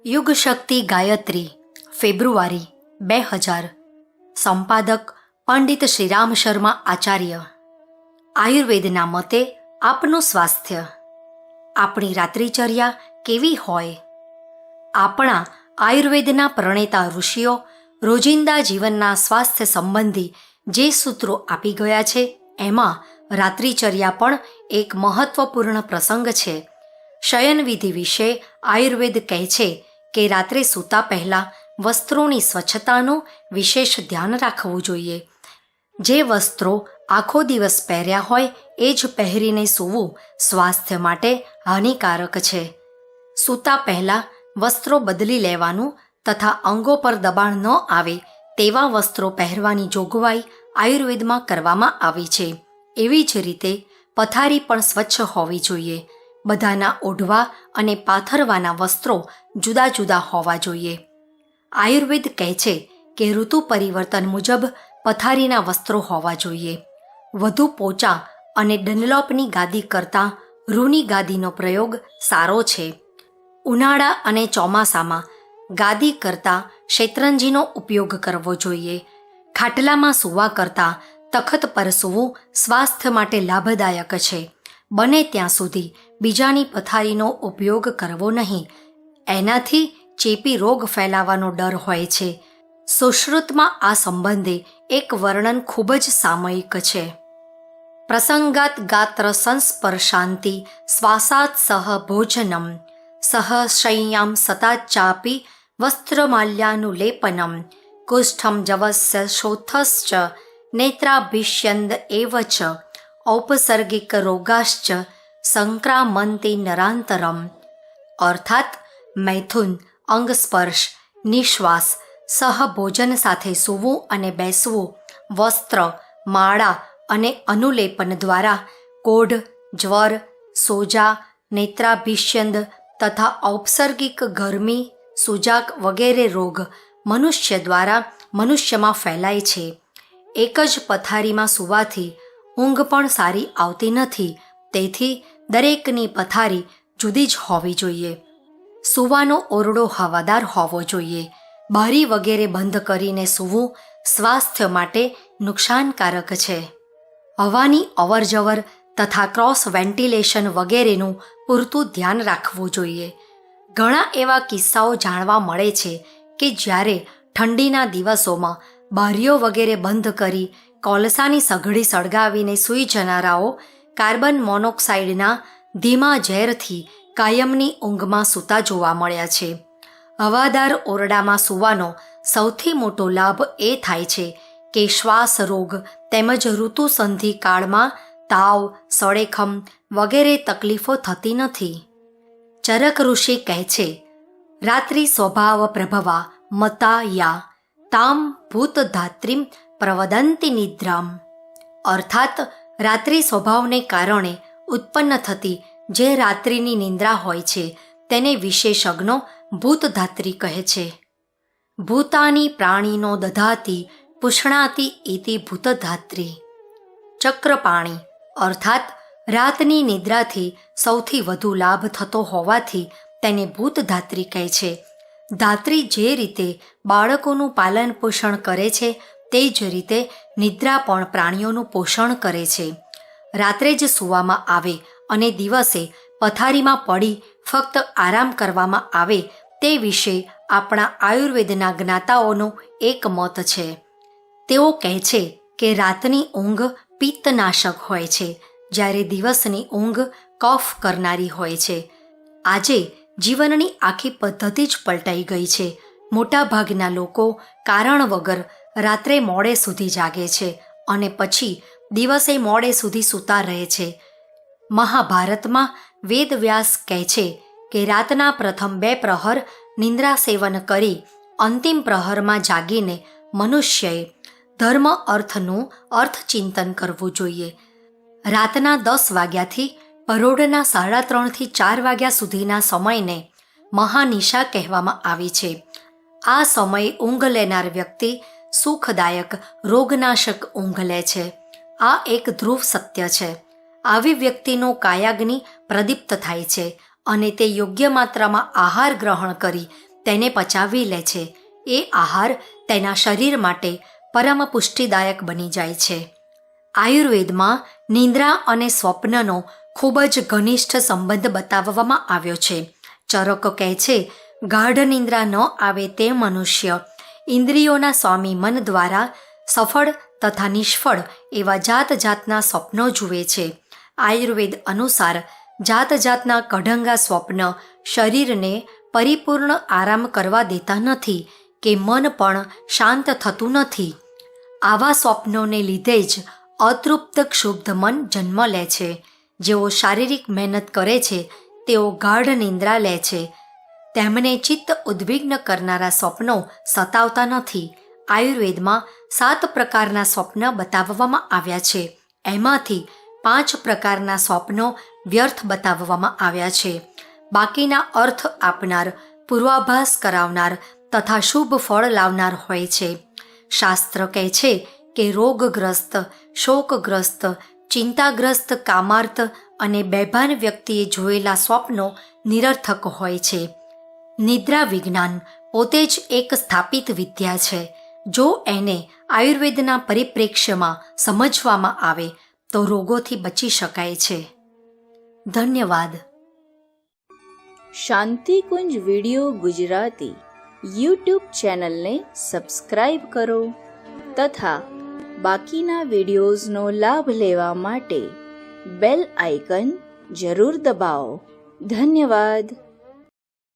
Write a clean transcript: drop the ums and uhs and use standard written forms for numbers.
યુગ શક્તિ ગાયત્રી ફેબ્રુઆરી 2000 સંપાદક પંડિત શ્રીરામ શર્મા આચાર્ય. આયુર્વેદના મતે આપનું સ્વાસ્થ્ય. આપણી રાત્રિચર્યા કેવી હોય? આપણા આયુર્વેદના પ્રણેતા ઋષિઓ રોજિંદા જીવનના સ્વાસ્થ્ય સંબંધી જે સૂત્રો આપી ગયા છે એમાં રાત્રિચર્યા પણ એક મહત્વપૂર્ણ પ્રસંગ છે. શયનવિધિ વિશે આયુર્વેદ કહે છે કે રાત્રે સૂતા પહેલાં વસ્ત્રોની સ્વચ્છતાનું વિશેષ ધ્યાન રાખવું જોઈએ. જે વસ્ત્રો આખો દિવસ પહેર્યા હોય એ જ પહેરીને સૂવું સ્વાસ્થ્ય માટે હાનિકારક છે. સૂતા પહેલાં વસ્ત્રો બદલી લેવાનું તથા અંગો પર દબાણ ન આવે તેવા વસ્ત્રો પહેરવાની જોગવાઈ આયુર્વેદમાં કરવામાં આવી છે. એવી જ રીતે પથારી પણ સ્વચ્છ હોવી જોઈએ. બધાના ઓઢવા અને પાથરવાના વસ્ત્રો જુદા જુદા હોવા જોઈએ. આયુર્વેદ કહે છે કે ઋતુ પરિવર્તન મુજબ પથારીના વસ્ત્રો હોવા જોઈએ. વધુ પોચા અને ડનલોપની ગાદી કરતાં રૂની ગાદીનો પ્રયોગ સારો છે. ઉનાળા અને ચોમાસામાં ગાદી કરતાં શેતરંજીનો ઉપયોગ કરવો જોઈએ. ખાટલામાં સૂવા કરતાં તખત પર સૂવું સ્વાસ્થ્ય માટે લાભદાયક છે. બને ત્યાં સુધી બીજાની પથારીનો ઉપયોગ કરવો નહીં. એનાથી ચેપી રોગ ફેલાવાનો ડર હોય છે. સુશ્રુતમાં આ સંબંધે એક વર્ણન ખૂબ જ સામયિક છે. પ્રસંગાત ગાત્ર સંસ્પર્શાંતિ શ્વાસાત સહ ભોજનમ સહ શય્યામ સતાચાપી વસ્ત્રમાલ્યાનુલેપનમ કુષ્ઠમ જવસ્ય શોથશ્ચ નેત્રાભિષ્યંદ એવ ચ ઔપસર્ગિક રોગાશ્ચ સંક્રામંતી નરાંતરમ. અર્થાત મૈથુન, અંગસ્પર્શ, નિશ્વાસ, સહભોજન સાથે સૂવું અને બેસવું, વસ્ત્ર, માળા અને અનુલેપન દ્વારા કોઢ, જ્વર, સોજા, નેત્રાભિષ્યંદ તથા ઔપસર્ગિક ગરમી, સુજાક વગેરે રોગ મનુષ્ય દ્વારા મનુષ્યમાં ફેલાય છે. એક જ પથારીમાં સૂવાથી ઊંઘ પણ સારી આવતી નથી. તેથી દરેકની પથારી જુદી જ હોવી જોઈએ. સૂવાનો ઓરડો હવાદાર હોવો જોઈએ. બારી વગેરે બંધ કરીને સૂવું સ્વાસ્થ્ય માટે નુકસાનકારક છે. હવાની અવરજવર તથા ક્રોસ વેન્ટિલેશન વગેરેનું પૂરતું ધ્યાન રાખવું જોઈએ. ઘણા એવા કિસ્સાઓ જાણવા મળે છે કે જ્યારે ઠંડીના દિવસોમાં બારીઓ વગેરે બંધ કરી કોલસાની સઘળી સળગાવીને સૂઈ જનારાઓ કાર્બન મોનોક્સાઇડના ધીમા ઝેરથી કાયમની ઊંઘમાં સૂતા જોવા મળ્યા છે. હવાદાર ઓરડામાં સૂવાનો સૌથી મોટો લાભ એ થાય છે કે શ્વાસ રોગ તેમજ ઋતુસંધિ કાળમાં તાવ, સળેખમ વગેરે તકલીફો થતી નથી. ચરક ઋષિ કહે છે, રાત્રિ સ્વભાવ પ્રભવા મતા યા તામ ભૂતધાત્રીમ પ્રવદંતી નિદ્રામ. અર્થાત રાત્રિ સ્વભાવને કારણે ઉત્પન્ન થતી જે રાત્રિની નિંદ્રા હોય છે તેને વિશેષજ્ઞો ભૂતધાત્રી કહે છે. ભૂતાની પ્રાણીનો દધાતી પુષ્ણાતી ઇતિ ભૂતધાત્રી. ચક્રપાણી અર્થાત રાતની નિદ્રાથી સૌથી વધુ લાભ થતો હોવાથી તેને ભૂતધાત્રી કહે છે. ધાત્રી જે રીતે બાળકોનું પાલન પોષણ કરે છે તે જ રીતે નિદ્રા પણ પ્રાણીઓનું પોષણ કરે છે. રાત્રે જ સૂવામાં આવે અને દિવસે પથારીમાં પડી ફક્ત આરામ કરવામાં આવે તે વિશે આપણા આયુર્વેદના જ્ઞાતાઓનો એક મત છે. તેઓ કહે છે કે રાતની ઊંઘ પિત્તનાશક હોય છે જ્યારે દિવસની ઊંઘ કફ કરનારી હોય છે. આજે જીવનની આખી પદ્ધતિ જ પલટાઈ ગઈ છે. મોટાભાગના લોકો કારણ વગર રાત્રે મોડે સુધી જાગે છે અને પછી દિવસે મોડે સુધી સૂતા રહે છે. મહાભારતમાં વેદવ્યાસ કહે છે કે રાતના પ્રથમ 2 પ્રહર નિંદ્રા સેવન કરી અંતિમ પ્રહરમાં જાગીને મનુષ્યએ ધર્મ અર્થનું અર્થચિંતન કરવું જોઈએ. રાતના 10 વાગ્યાથી પરોઢના 3:30 થી 4 વાગ્યા સુધીના સમયને મહાનિશા કહેવામાં આવી છે. આ સમયે ઊંઘ લેનાર વ્યક્તિ સુખદાયક રોગનાશક ઊંઘ લે છે. આ એક ધ્રુવ સત્ય છે. આવી વ્યક્તિનો કાયાગ્નિ પ્રદીપ્ત થાય છે અને તે યોગ્ય માત્રામાં આહાર ગ્રહણ કરી તેને પચાવી લે છે એ આહાર તેના શરીર માટે પરમ પુષ્ટિદાયક બની જાય છે. આયુર્વેદમાં નિંદ્રા અને સ્વપ્નનો ખૂબ જ ઘનિષ્ઠ સંબંધ બતાવવામાં આવ્યો છે. ચરકો કહે છે, ગાઢ નિંદ્રા ન આવે તે મનુષ્ય ઇન્દ્રિયોના સ્વામી મન દ્વારા સફળ તથા નિષ્ફળ એવા જાત જાતના સ્વપ્નો જુએ છે. આયુર્વેદ અનુસાર જાત જાતના કઢંગા સ્વપ્ન શરીરને પરિપૂર્ણ આરામ કરવા દેતા નથી કે મન પણ શાંત થતું નથી. આવા સ્વપ્નોને લીધે જ અતૃપ્ત ક્ષુબ્ધ મન જન્મ લે છે. જેઓ શારીરિક મહેનત કરે છે તેઓ ગાઢ નિંદ્રા લે છે. તેમને ચિત્ત ઉદ્વિગ્ન કરનારા સ્વપ્નો સતાવતા નથી. આયુર્વેદમાં 7 પ્રકારના સ્વપ્ન બતાવવામાં આવ્યા છે. એમાંથી 5 પ્રકારના સ્વપ્નો વ્યર્થ બતાવવામાં આવ્યા છે. બાકીના અર્થ આપનાર, પૂર્વાભાસ કરાવનાર તથા શુભ ફળ લાવનાર હોય છે. શાસ્ત્ર કહે છે કે રોગગ્રસ્ત, શોકગ્રસ્ત, ચિંતાગ્રસ્ત, કામાર્ત અને બેભાન વ્યક્તિએ જોયેલા સ્વપ્નો નિરર્થક હોય છે. નિદ્રા વિજ્ઞાન પોતે જ એક સ્થાપિત વિદ્યા છે. જો એને આયુર્વેદના પરિપ્રેક્ષ્યમાં સમજવામાં આવે તો રોગોથી બચી શકાય છે. ધન્યવાદ. શાંતિકુંજ વિડિયો ગુજરાતી યુટ્યુબ ચેનલને સબસ્ક્રાઈબ કરો તથા બાકીના વિડિયોઝનો લાભ લેવા માટે બેલ આઇકન જરૂર દબાવો. ધન્યવાદ.